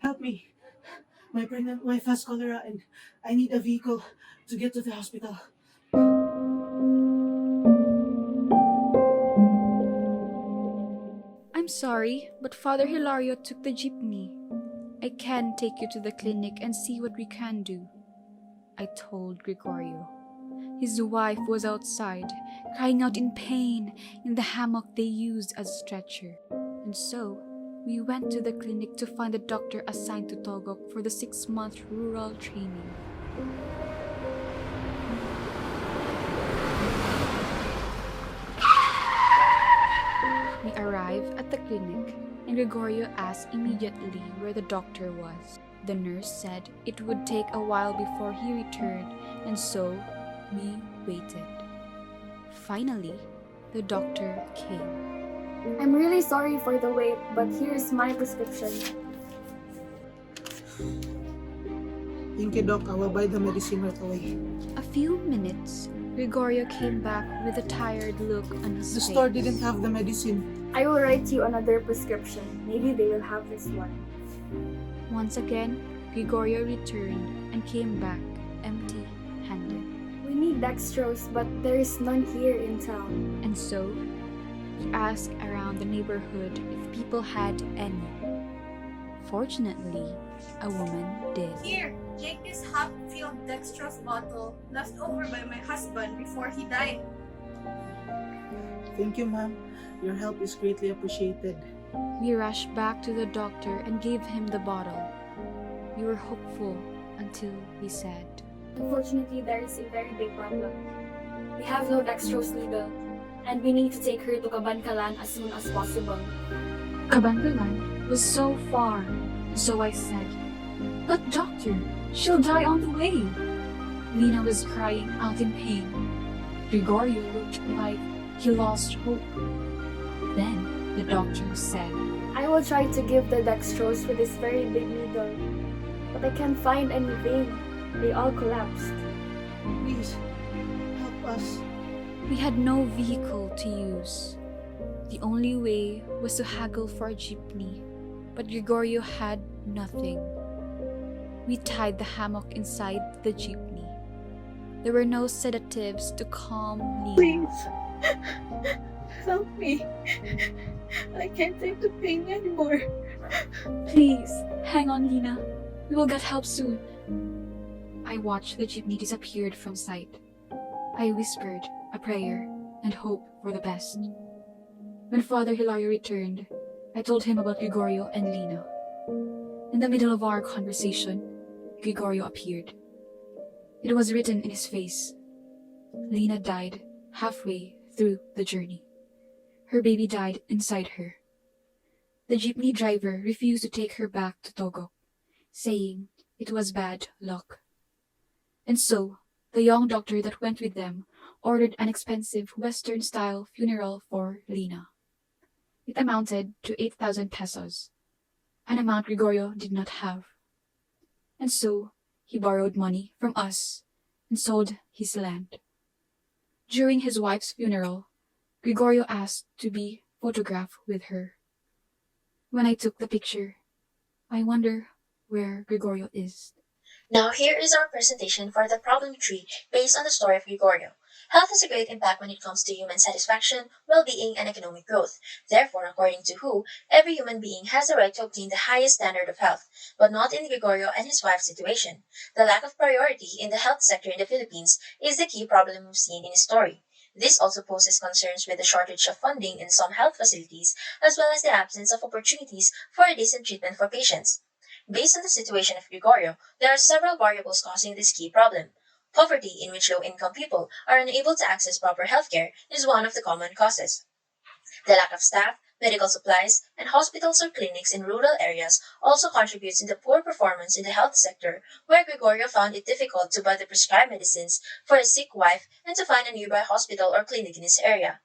Help me. My pregnant wife has cholera and I need a vehicle to get to the hospital. I'm sorry, but Father Hilario took the jeepney. I can take you to the clinic and see what we can do, I told Gregorio. His wife was outside, crying out in pain in the hammock they used as a stretcher. And so, we went to the clinic to find a doctor assigned to Tubog for the 6-month rural training. We arrived at the clinic, and Gregorio asked immediately where the doctor was. The nurse said it would take a while before he returned, and so we waited. Finally, the doctor came. I'm really sorry for the wait, but here's my prescription. Thank you, Doc. I will buy the medicine right away. A few minutes, Gregorio came back with a tired look on his face. The store didn't have the medicine. I will write you another prescription. Maybe they will have this one. Once again, Gregorio returned and came back empty-handed. We need dextrose, but there is none here in town. And so, he asked around the neighborhood if people had any. Fortunately, a woman did. Here, take this half-filled dextrose bottle left over by my husband before he died. Thank you, ma'am. Your help is greatly appreciated. We rushed back to the doctor and gave him the bottle. We were hopeful until he said, Unfortunately, there is a very big problem. We have no dextrose needle, and we need to take her to Cabancalan as soon as possible. Cabancalan was so far, so I said, But doctor, she'll die on the way. Lina was crying out in pain. Gregorio looked like he lost hope. Then the doctor said, I will try to give the dextrose with this very big needle, but I can't find any vein. They all collapsed. Please, help us. We had no vehicle to use. The only way was to haggle for a jeepney, but Gregorio had nothing. We tied the hammock inside the jeepney. There were no sedatives to calm Lina. Please, help me. I can't take the pain anymore. Please, hang on, Lina. We will get help soon. I watched the jeepney disappear from sight. I whispered a prayer and hoped for the best. When Father Hilario returned, I told him about Gregorio and Lina. In the middle of our conversation, Gregorio appeared. It was written in his face. Lina died halfway through the journey. Her baby died inside her. The jeepney driver refused to take her back to Tubog, saying it was bad luck. And so, the young doctor that went with them ordered an expensive Western-style funeral for Lina. It amounted to 8,000 pesos, an amount Gregorio did not have. And so, he borrowed money from us and sold his land. During his wife's funeral, Gregorio asked to be photographed with her. When I took the picture, I wonder where Gregorio is. Now here is our presentation for the problem tree based on the story of Gregorio. Health has a great impact when it comes to human satisfaction, well-being, and economic growth. Therefore, according to WHO, every human being has the right to obtain the highest standard of health, but not in Gregorio and his wife's situation. The lack of priority in the health sector in the Philippines is the key problem we've seen in his story. This also poses concerns with the shortage of funding in some health facilities, as well as the absence of opportunities for a decent treatment for patients. Based on the situation of Gregorio, there are several variables causing this key problem. Poverty, in which low-income people are unable to access proper healthcare, is one of the common causes. The lack of staff, medical supplies, and hospitals or clinics in rural areas also contributes in the poor performance in the health sector, where Gregorio found it difficult to buy the prescribed medicines for his sick wife and to find a nearby hospital or clinic in his area.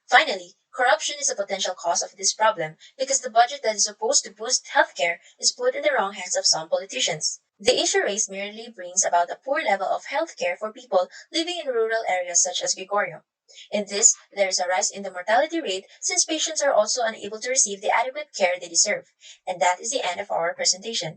Finally, corruption is a potential cause of this problem because the budget that is supposed to boost healthcare is put in the wrong hands of some politicians. The issue raised merely brings about a poor level of healthcare for people living in rural areas such as Gregorio. In this, there is a rise in the mortality rate since patients are also unable to receive the adequate care they deserve. And that is the end of our presentation.